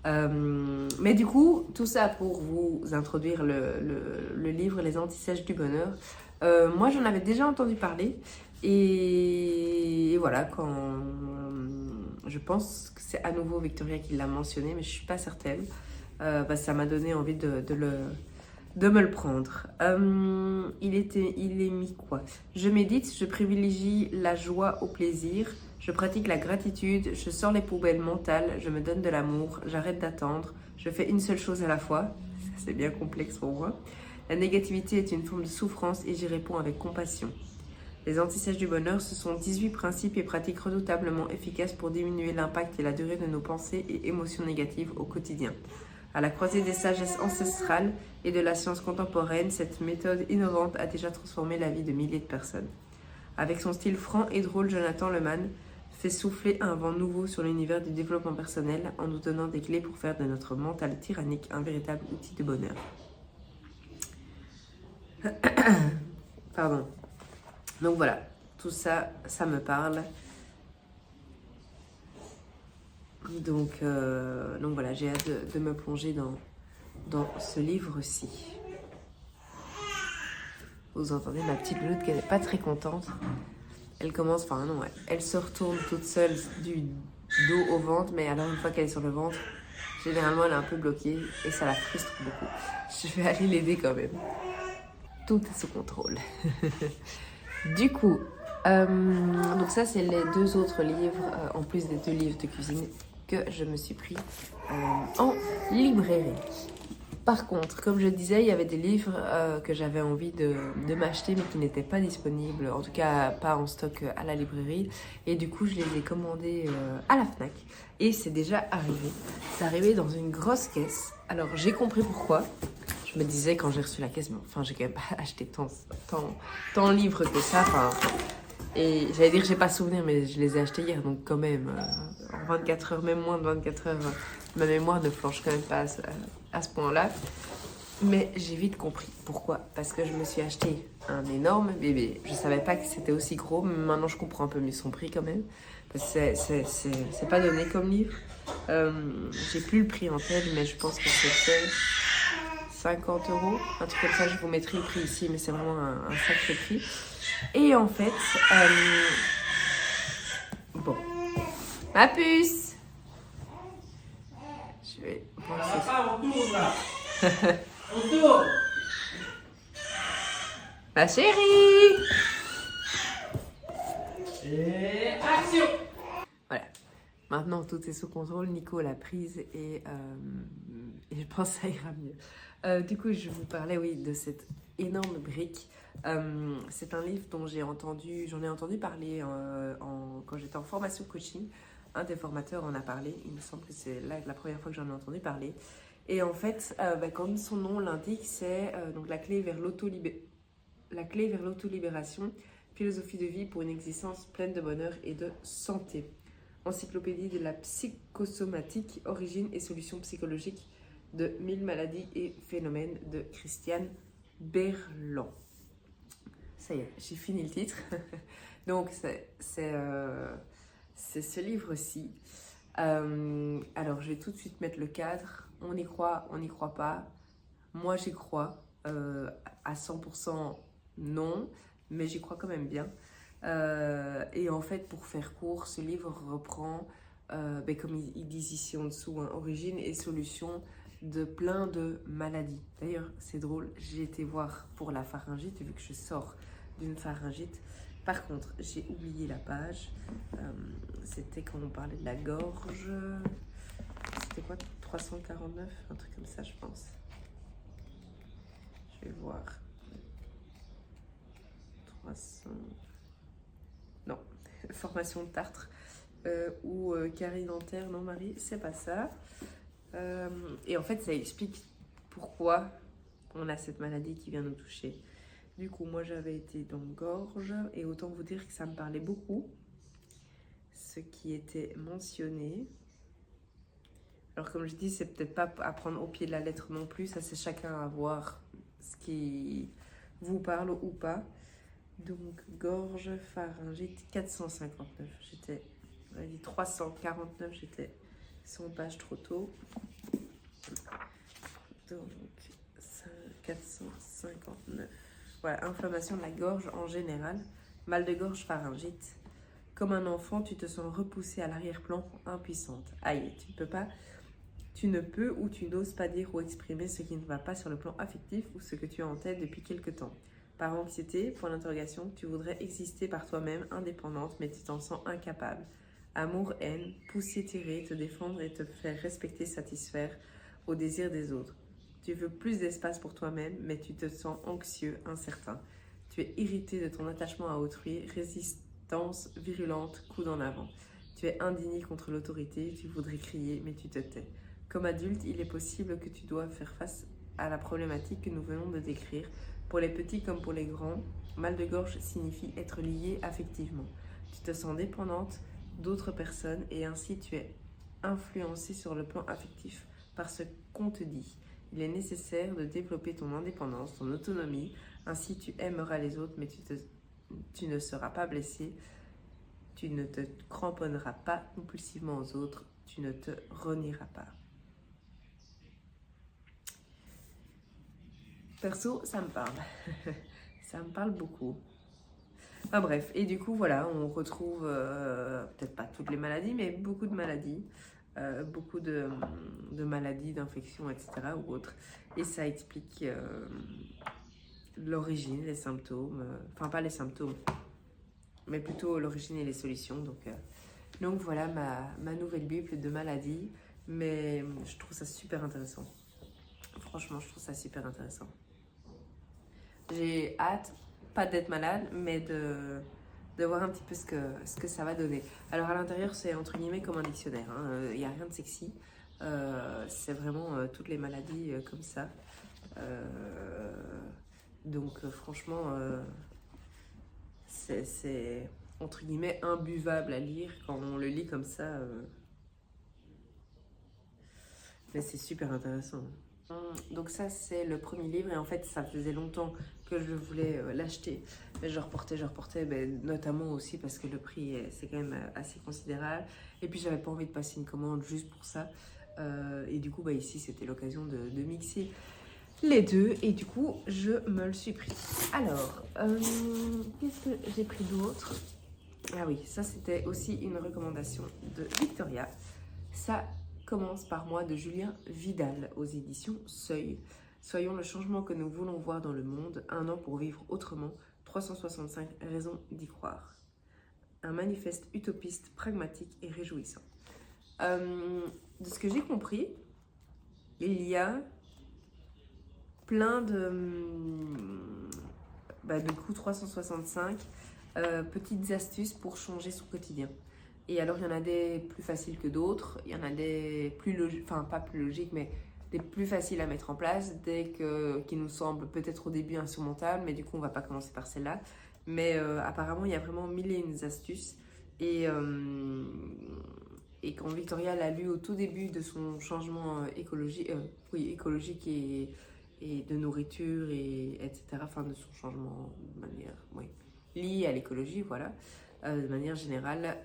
Mais du coup, tout ça pour vous introduire le livre Les Antisèches du bonheur. Moi, j'en avais déjà entendu parler. Et voilà, quand je pense que c'est à nouveau Victoria qui l'a mentionné, mais je suis pas certaine. Ça m'a donné envie de me le prendre. Il est mis quoi? Je médite, je privilégie la joie au plaisir, je pratique la gratitude, je sors les poubelles mentales, je me donne de l'amour, j'arrête d'attendre, je fais une seule chose à la fois. C'est bien complexe pour moi. La négativité est une forme de souffrance et j'y réponds avec compassion. Les antisèches du bonheur, ce sont 18 principes et pratiques redoutablement efficaces pour diminuer l'impact et la durée de nos pensées et émotions négatives au quotidien. À la croisée des sagesses ancestrales et de la science contemporaine, cette méthode innovante a déjà transformé la vie de milliers de personnes. Avec son style franc et drôle, Jonathan Leman fait souffler un vent nouveau sur l'univers du développement personnel en nous donnant des clés pour faire de notre mental tyrannique un véritable outil de bonheur. Pardon. Donc voilà, tout ça, ça me parle. Donc voilà, j'ai hâte de me plonger dans ce livre-ci. Vous entendez ma petite louloute qui n'est pas très contente. Elle commence, elle se retourne toute seule du dos au ventre, mais alors une fois qu'elle est sur le ventre, généralement elle est un peu bloquée et ça la frustre beaucoup. Je vais aller l'aider quand même. Tout est sous contrôle. Du coup, donc ça c'est les 2 autres livres, en plus des 2 livres de cuisine que je me suis pris en librairie. Par contre, comme je disais, il y avait des livres que j'avais envie de m'acheter mais qui n'étaient pas disponibles, en tout cas pas en stock à la librairie. Et du coup, je les ai commandés à la Fnac et c'est déjà arrivé. C'est arrivé dans une grosse caisse. Alors j'ai compris pourquoi. Je me disais quand j'ai reçu la caisse, j'ai quand même pas acheté tant de livres que ça. Et j'allais dire j'ai pas souvenir, mais je les ai achetés hier, donc quand même, en 24 heures, même moins de 24 heures, ma mémoire ne flanche quand même pas à ce point-là. Mais j'ai vite compris pourquoi. Parce que je me suis acheté un énorme bébé. Je savais pas que c'était aussi gros, mais maintenant je comprends un peu mieux son prix quand même. Parce que c'est pas donné comme livre. J'ai plus le prix en tête, mais je pense que c'était 50 €, un truc comme ça. Je vous mettrai le prix ici, mais c'est vraiment un sacré prix. Et en fait, ma puce, je vais penser. On tourne là. On tourne. Ma chérie. Et action. Voilà. Maintenant, tout est sous contrôle. Nico l'a prise et je pense que ça ira mieux. Du coup, je vous parlais, de cette énorme brique. C'est un livre dont j'en ai entendu parler quand j'étais en formation coaching. Un des formateurs en a parlé. Il me semble que c'est la première fois que j'en ai entendu parler. Et en fait, comme son nom l'indique, c'est donc la clé vers l'autolibération, philosophie de vie pour une existence pleine de bonheur et de santé. Encyclopédie de la psychosomatique, origine et solutions psychologiques de 1000 maladies et phénomènes de Christiane Berland. Ça y est, j'ai fini le titre. Donc c'est ce livre-ci. Alors je vais tout de suite mettre le cadre. On y croit pas. Moi j'y crois. À 100% non, mais j'y crois quand même bien. Et en fait, pour faire court, ce livre reprend, comme ils disent ici en dessous, origine et solution de plein de maladies. D'ailleurs, c'est drôle, j'ai été voir pour la pharyngite, vu que je sors d'une pharyngite. Par contre, j'ai oublié la page. C'était quand on parlait de la gorge. C'était quoi, 349, un truc comme ça, je pense. Je vais voir. 300... Non, formation de tartre ou carie dentaire. Non, Marie, c'est pas ça. Et en fait, ça explique pourquoi on a cette maladie qui vient nous toucher. Du coup, moi j'avais été dans Gorges et autant vous dire que ça me parlait beaucoup. Ce qui était mentionné. Alors comme je dis, c'est peut-être pas à prendre au pied de la lettre non plus, ça c'est chacun à voir ce qui vous parle ou pas. Donc gorge, pharyngite, 459. J'avais dit 349, j'étais 100 pages trop tôt. Donc 459. Voilà, inflammation de la gorge en général, mal de gorge, pharyngite. Comme un enfant, tu te sens repoussée à l'arrière-plan, impuissante. Aïe, tu ne peux ou tu n'oses pas dire ou exprimer ce qui ne va pas sur le plan affectif ou ce que tu as en tête depuis quelque temps. Par anxiété, pour l'interrogation, tu voudrais exister par toi-même, indépendante, mais tu t'en sens incapable. Amour, haine, pousser, tirer, te défendre et te faire respecter, satisfaire au désir des autres. Tu veux plus d'espace pour toi-même, mais tu te sens anxieux, incertain. Tu es irrité de ton attachement à autrui, résistance virulente, coude en avant. Tu es indigné contre l'autorité, tu voudrais crier, mais tu te tais. Comme adulte, il est possible que tu doives faire face à la problématique que nous venons de décrire. Pour les petits comme pour les grands, mal de gorge signifie être lié affectivement. Tu te sens dépendante d'autres personnes et ainsi tu es influencé sur le plan affectif par ce qu'on te dit. Il est nécessaire de développer ton indépendance, ton autonomie, ainsi tu aimeras les autres mais tu ne seras pas blessé, tu ne te cramponneras pas compulsivement aux autres, tu ne te renieras pas. Perso, ça me parle. Ça me parle beaucoup. Enfin bref, et du coup, voilà, on retrouve peut-être pas toutes les maladies, mais beaucoup de maladies. Beaucoup de maladies, d'infections, etc. ou autres. Et ça explique l'origine, les symptômes. Enfin, pas les symptômes, mais plutôt l'origine et les solutions. Donc voilà ma nouvelle Bible de maladies. Mais je trouve ça super intéressant. Franchement, je trouve ça super intéressant. J'ai hâte, pas d'être malade, mais de voir un petit peu ce que ça va donner. Alors à l'intérieur, c'est entre guillemets comme un dictionnaire. Il n'y a rien de sexy. C'est vraiment toutes les maladies comme ça. Donc franchement, c'est entre guillemets imbuvable à lire quand on le lit comme ça. Mais c'est super intéressant. Donc ça c'est le premier livre et en fait ça faisait longtemps que je voulais l'acheter mais je reportais notamment aussi parce que le prix c'est quand même assez considérable et puis j'avais pas envie de passer une commande juste pour ça et du coup ici c'était l'occasion de mixer les deux et du coup je me le suis pris. Alors qu'est-ce que j'ai pris d'autre? Ah oui, ça c'était aussi une recommandation de Victoria. Ça commence par moi de Julien Vidal aux éditions Seuil. Soyons le changement que nous voulons voir dans le monde, un an pour vivre autrement, 365 raisons d'y croire. Un manifeste utopiste, pragmatique et réjouissant. De ce que j'ai compris, il y a plein de coup 365 petites astuces pour changer son quotidien. Et alors, il y en a des plus faciles que d'autres. Il y en a des plus logiques, enfin pas plus logiques, mais des plus faciles à mettre en place, qui nous semblent peut-être au début insurmontables, mais du coup, on va pas commencer par celle-là. Mais apparemment, il y a vraiment mille et une astuces. Et quand Victoria l'a lu au tout début de son changement écologique et de nourriture, etc., enfin de son changement de manière liée à l'écologie, voilà. De manière générale,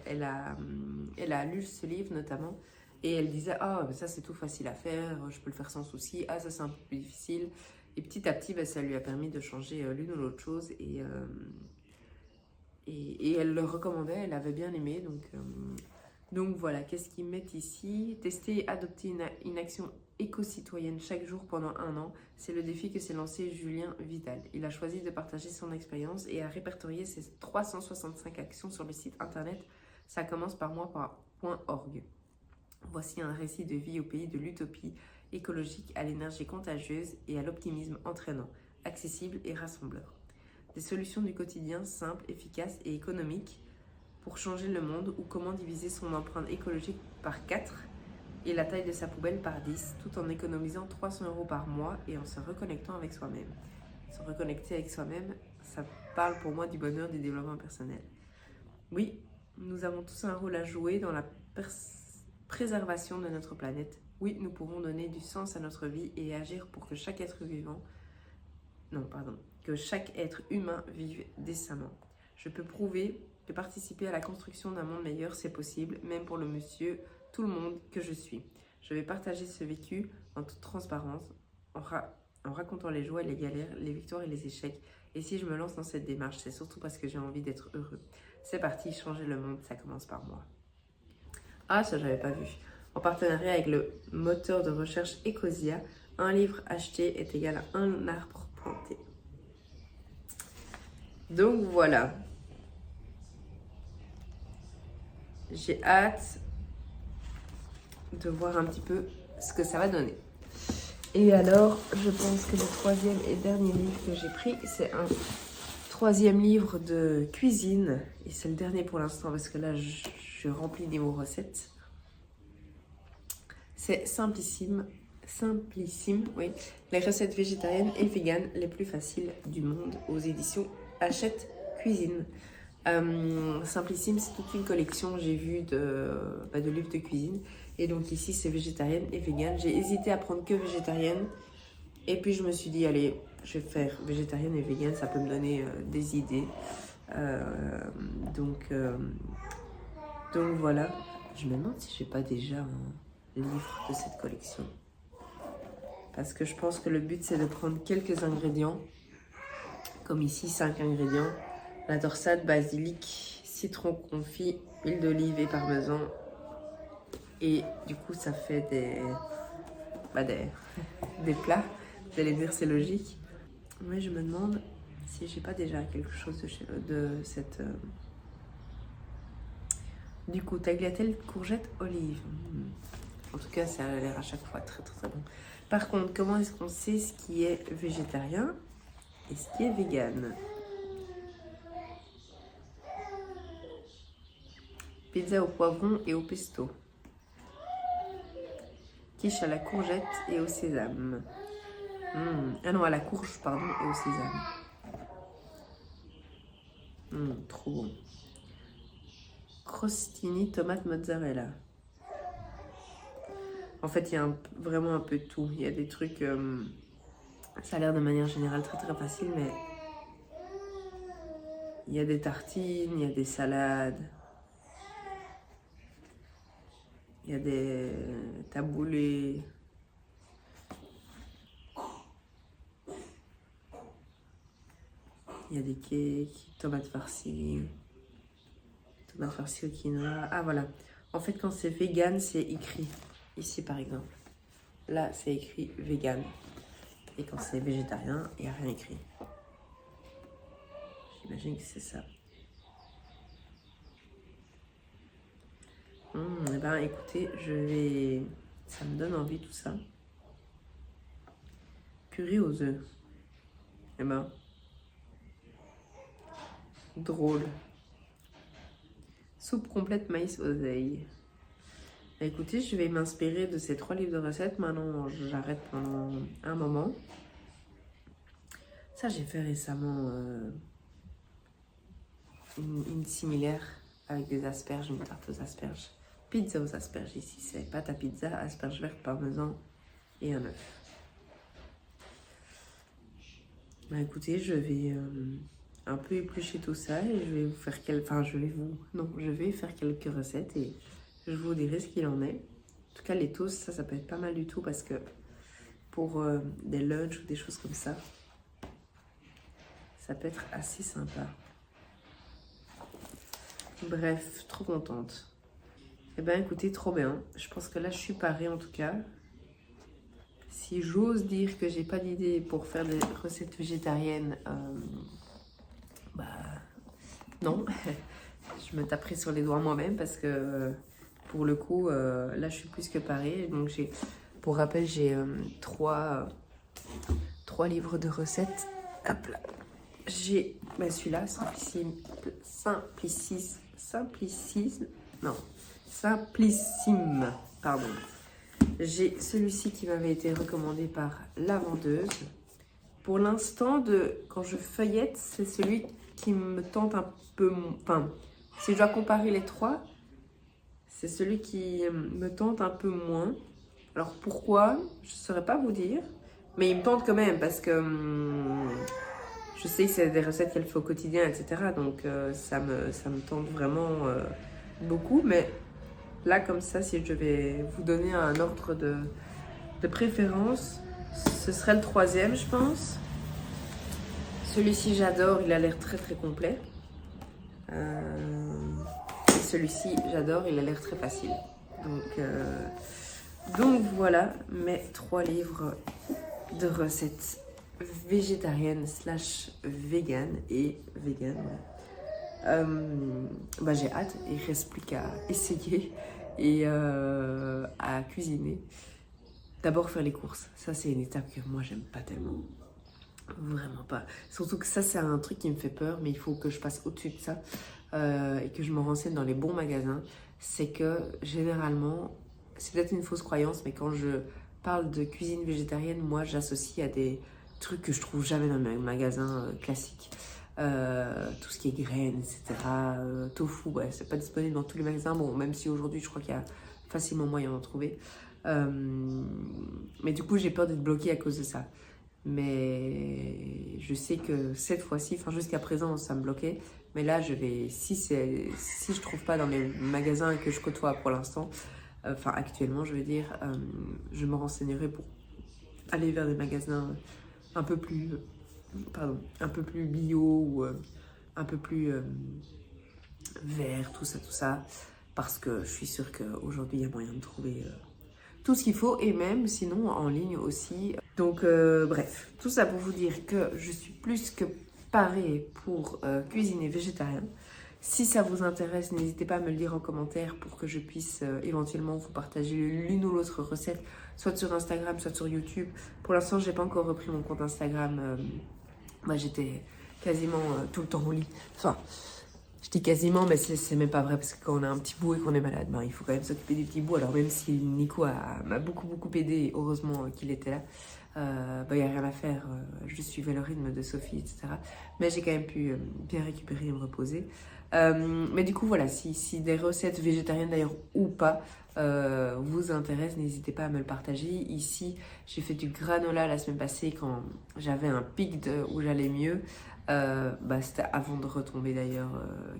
elle a lu ce livre notamment et elle disait ça c'est tout facile à faire, je peux le faire sans souci, ça c'est un peu plus difficile et petit à petit ça lui a permis de changer l'une ou l'autre chose et elle le recommandait, elle avait bien aimé donc voilà, qu'est-ce qu'ils mettent ici? Tester et adopter une action éco-citoyenne chaque jour pendant 1 an, c'est le défi que s'est lancé Julien Vidal. Il a choisi de partager son expérience et a répertorié ses 365 actions sur le site internet ça commence par moi.org. Voici un récit de vie au pays de l'utopie écologique à l'énergie contagieuse et à l'optimisme entraînant, accessible et rassembleur. Des solutions du quotidien simples, efficaces et économiques pour changer le monde ou comment diviser son empreinte écologique par 4 et la taille de sa poubelle par 10 tout en économisant 300 € par mois et en se reconnectant avec soi-même. se reconnecter avec soi-même, ça parle pour moi du bonheur du développement personnel. Oui, nous avons tous un rôle à jouer dans la préservation de notre planète. Oui, nous pouvons donner du sens à notre vie et agir pour que chaque être vivant, que chaque être humain vive décemment. Je peux prouver que participer à la construction d'un monde meilleur, c'est possible, même pour le monsieur, tout le monde que je suis. Je vais partager ce vécu en toute transparence, en racontant les joies et les galères, les victoires et les échecs. Et si je me lance dans cette démarche, c'est surtout parce que j'ai envie d'être heureux. C'est parti, changer le monde, ça commence par moi. Ah, ça, j'avais pas vu. En partenariat avec le moteur de recherche Ecosia, un livre acheté est égal à un arbre planté. Donc voilà. J'ai hâte de voir un petit peu ce que ça va donner. Et alors, je pense que le troisième et dernier livre que j'ai pris, c'est un troisième livre de cuisine. Et c'est le dernier pour l'instant parce que là, je remplis niveau recettes. C'est Simplissime, oui. Les recettes végétariennes et véganes les plus faciles du monde aux éditions Hachette Cuisine. Simplissime, c'est toute une collection, j'ai vu de livres de cuisine. Et donc ici, c'est végétarienne et végane. J'ai hésité à prendre que végétarienne. Et puis je me suis dit, allez, je vais faire végétarienne et végane, ça peut me donner des idées. Donc voilà. Je me demande si j'ai pas déjà un livre de cette collection. Parce que je pense que le but, c'est de prendre quelques ingrédients. Comme ici, 5 ingrédients. La dorsade, basilic, citron confit, huile d'olive et parmesan. Et du coup, ça fait des plats. Vous allez dire, c'est logique. Mais je me demande si j'ai pas déjà quelque chose de cette... Du coup, tagliatelle, courgette, olive. En tout cas, ça a l'air à chaque fois très très très bon. Par contre, comment est-ce qu'on sait ce qui est végétarien et ce qui est vegan? Pizza au poivron et au pesto. Quiche à la courgette et au sésame. Ah non, à la courge, pardon, et au sésame. Trop bon. Crostini, tomate, mozzarella. En fait, il y a vraiment un peu de tout. Il y a des trucs... ça a l'air de manière générale très très facile, mais... Il y a des tartines, il y a des salades. Il y a des taboulés. Il y a des cakes, tomates farcies au quinoa. Ah voilà. En fait, quand c'est vegan, c'est écrit. Ici, par exemple. Là, c'est écrit vegan. Et quand c'est végétarien, il n'y a rien écrit. J'imagine que c'est ça. Eh ben, écoutez, ça me donne envie tout ça. Purée aux œufs. Eh ben, drôle. Soupe complète maïs oseille. Écoutez, je vais m'inspirer de ces 3 livres de recettes. Maintenant, j'arrête pendant un moment. Ça, j'ai fait récemment une similaire avec des asperges, une tarte aux asperges. Pizza aux asperges ici, c'est pâte à pizza, asperges vertes, parmesan et un œuf. Bah écoutez, je vais un peu éplucher tout ça et je vais vous faire je vais faire quelques recettes et je vous dirai ce qu'il en est. En tout cas, les toasts, ça peut être pas mal du tout parce que pour des lunchs ou des choses comme ça, ça peut être assez sympa. Bref, trop contente. Eh bien, écoutez, trop bien. Je pense que là, je suis parée en tout cas. Si j'ose dire que j'ai pas d'idée pour faire des recettes végétariennes, non. Je me taperai sur les doigts moi-même parce que pour le coup, là, je suis plus que parée. Donc, pour rappel, j'ai 3 livres de recettes. Hop là. J'ai celui-là, Simplissime, pardon. J'ai celui-ci qui m'avait été recommandé par la vendeuse. pour l'instant, quand je feuillette, c'est celui qui me tente un peu... Enfin, si je dois comparer les trois, c'est celui qui me tente un peu moins. Alors pourquoi? Je ne saurais pas vous dire. Mais il me tente quand même parce que je sais que c'est des recettes qu'elle fait au quotidien, etc. Donc ça me tente vraiment beaucoup. Mais là, comme ça, si je vais vous donner un ordre de préférence, ce serait le troisième, je pense. Celui-ci, j'adore. Il a l'air très, très complet. Celui-ci, j'adore. Il a l'air très facile. Donc voilà mes 3 livres de recettes végétariennes / vegan et vegan. J'ai hâte, il ne reste plus qu'à essayer et à cuisiner. D'abord faire les courses, ça c'est une étape que moi j'aime pas tellement. Vraiment pas. Surtout que ça c'est un truc qui me fait peur, mais il faut que je passe au-dessus de ça et que je me renseigne dans les bons magasins. C'est que généralement, c'est peut-être une fausse croyance, mais quand je parle de cuisine végétarienne, moi j'associe à des trucs que je trouve jamais dans les magasins classiques. Tout ce qui est graines, etc. Tofu, ouais, c'est pas disponible dans tous les magasins. Bon, même si aujourd'hui je crois qu'il y a facilement moyen d'en trouver. Mais du coup, j'ai peur d'être bloquée à cause de ça. Mais je sais que cette fois-ci, enfin jusqu'à présent, ça me bloquait. Mais là, si je trouve pas dans les magasins que je côtoie pour l'instant, enfin actuellement, je veux dire, je me renseignerai pour aller vers des magasins un peu plus bio ou un peu plus vert, tout ça, parce que je suis sûre qu'aujourd'hui, il y a moyen de trouver tout ce qu'il faut, et même sinon en ligne aussi. Donc bref, tout ça pour vous dire que je suis plus que parée pour cuisiner végétarien. Si ça vous intéresse, n'hésitez pas à me le dire en commentaire pour que je puisse éventuellement vous partager l'une ou l'autre recette, soit sur Instagram, soit sur YouTube. Pour l'instant, j'ai pas encore repris mon compte Instagram. J'étais quasiment tout le temps au lit. Enfin, je dis quasiment, mais c'est même pas vrai, parce que quand on a un petit bout et qu'on est malade, il faut quand même s'occuper des petits bouts. Alors même si Nico m'a beaucoup aidé, heureusement qu'il était là, il n'y a rien à faire. Je suivais le rythme de Sophie, etc. Mais j'ai quand même pu bien récupérer et me reposer. Mais du coup, voilà, si des recettes végétariennes d'ailleurs ou pas vous intéressent, n'hésitez pas à me le partager. Ici, j'ai fait du granola la semaine passée quand j'avais un pic où j'allais mieux. C'était avant de retomber d'ailleurs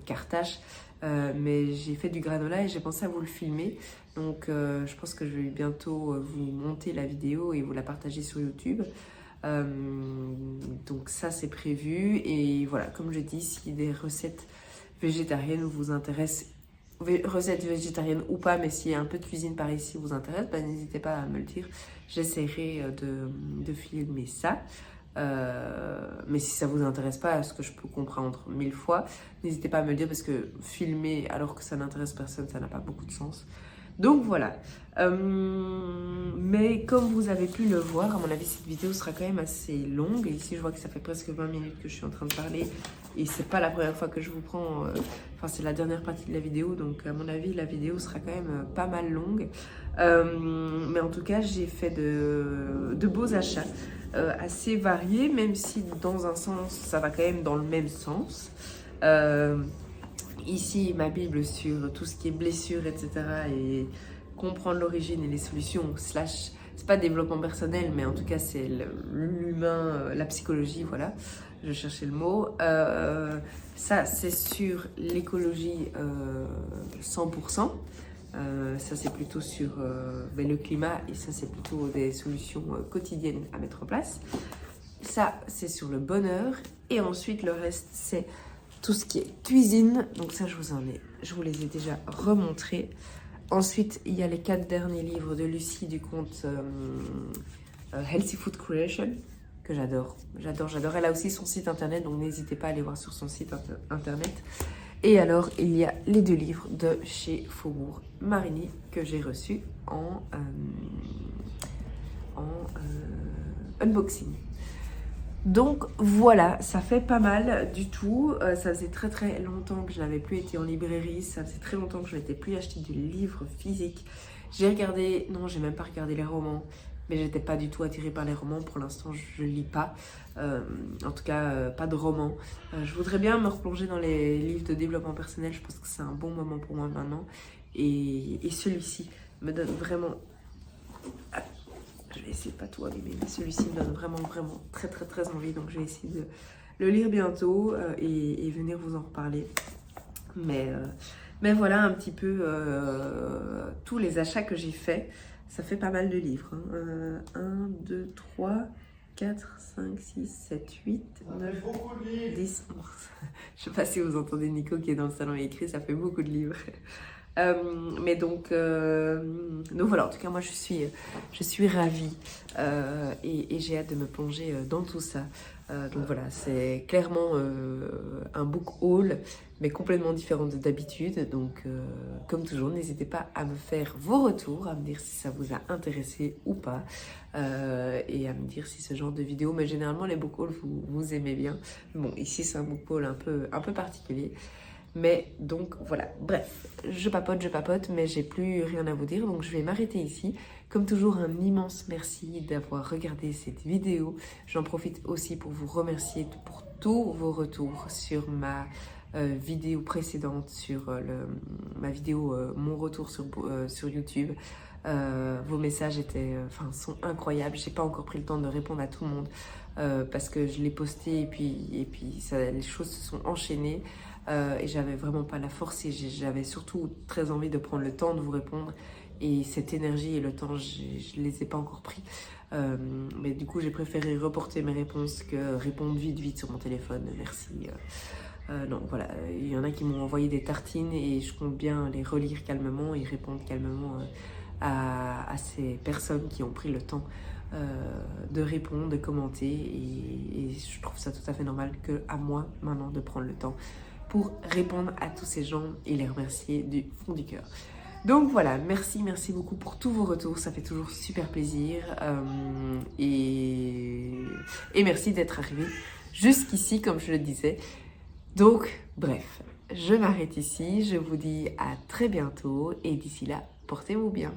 Carthage. Mais j'ai fait du granola et j'ai pensé à vous le filmer. Donc je pense que je vais bientôt vous monter la vidéo et vous la partager sur YouTube. Donc ça c'est prévu. Et voilà, comme je dis, si des recettes végétariennes vous intéressent, recettes végétariennes ou pas, mais s'il y a un peu de cuisine par ici vous intéresse, n'hésitez pas à me le dire. J'essaierai de filmer ça. Mais si ça vous intéresse pas, ce que je peux comprendre 1000 fois, n'hésitez pas à me le dire, parce que filmer alors que ça n'intéresse personne, ça n'a pas beaucoup de sens. Donc voilà. Mais comme vous avez pu le voir, à mon avis cette vidéo sera quand même assez longue. Et ici je vois que ça fait presque 20 minutes que je suis en train de parler, et c'est pas la première fois que je vous prends, enfin c'est la dernière partie de la vidéo, donc à mon avis la vidéo sera quand même pas mal longue. Mais en tout cas j'ai fait de beaux achats assez variés, même si dans un sens ça va quand même dans le même sens. Ici ma bible sur tout ce qui est blessures, etc. et comprendre l'origine et les solutions, slash, c'est pas développement personnel, mais en tout cas c'est l'humain, la psychologie, voilà, je cherchais le mot. Ça c'est sur l'écologie 100%. Ça c'est plutôt sur le climat, et ça c'est plutôt des solutions quotidiennes à mettre en place. Ça c'est sur le bonheur, et ensuite le reste c'est tout ce qui est cuisine. Donc ça je vous les ai déjà remontrés. Ensuite il y a les 4 derniers livres de Lucie du compte Healthy Food Creation, que j'adore. Elle a aussi son site internet, donc n'hésitez pas à aller voir sur son site internet. Et alors, il y a les 2 livres de chez Faubourg Marigny que j'ai reçus en unboxing. Donc voilà, ça fait pas mal du tout. Ça faisait très longtemps que je n'avais plus été en librairie. Ça faisait très longtemps que je n'étais plus acheté de livres physiques. J'ai regardé, non, j'ai même pas regardé les romans. mais j'étais pas du tout attirée par les romans. Pour l'instant, je lis pas. En tout cas, pas de romans. Je voudrais bien me replonger dans les livres de développement personnel. Je pense que c'est un bon moment pour moi maintenant. Et celui-ci me donne vraiment... Ah, je vais essayer de pas tout abîmer, mais celui-ci me donne vraiment très envie. Donc je vais essayer de le lire bientôt et venir vous en reparler. Mais voilà un petit peu tous les achats que j'ai faits. Ça fait pas mal de livres. 1, 2, 3, 4, 5, 6, 7, 8, 9, 10, 11. Je sais pas si vous entendez Nico qui est dans le salon et écrit, ça fait beaucoup de livres. Mais donc voilà, en tout cas moi je suis ravie et j'ai hâte de me plonger dans tout ça. Donc voilà, c'est clairement un book haul, mais complètement différent de d'habitude. Donc comme toujours, n'hésitez pas à me faire vos retours, à me dire si ça vous a intéressé ou pas, et à me dire si ce genre de vidéo, mais généralement les book hauls vous aimez bien. Bon, ici c'est un book haul un peu particulier. Mais donc voilà, bref, je papote, mais j'ai plus rien à vous dire, donc je vais m'arrêter ici. Comme toujours, un immense merci d'avoir regardé cette vidéo. J'en profite aussi pour vous remercier pour tous vos retours sur ma vidéo précédente, sur ma vidéo mon retour sur YouTube. Vos messages sont incroyables. J'ai pas encore pris le temps de répondre à tout le monde parce que je l'ai posté et puis les choses se sont enchaînées. Et j'avais vraiment pas la force et j'avais surtout très envie de prendre le temps de vous répondre, et cette énergie et le temps je les ai pas encore pris, mais du coup j'ai préféré reporter mes réponses que répondre vite sur mon téléphone. Merci. Non voilà, il y en a qui m'ont envoyé des tartines et je compte bien les relire calmement et répondre calmement à ces personnes qui ont pris le temps de répondre, de commenter, et je trouve ça tout à fait normal que à moi maintenant de prendre le temps pour répondre à tous ces gens et les remercier du fond du cœur. Donc voilà, merci beaucoup pour tous vos retours, ça fait toujours super plaisir, et merci d'être arrivé jusqu'ici comme je le disais. Donc bref, je m'arrête ici, je vous dis à très bientôt et d'ici là, portez-vous bien.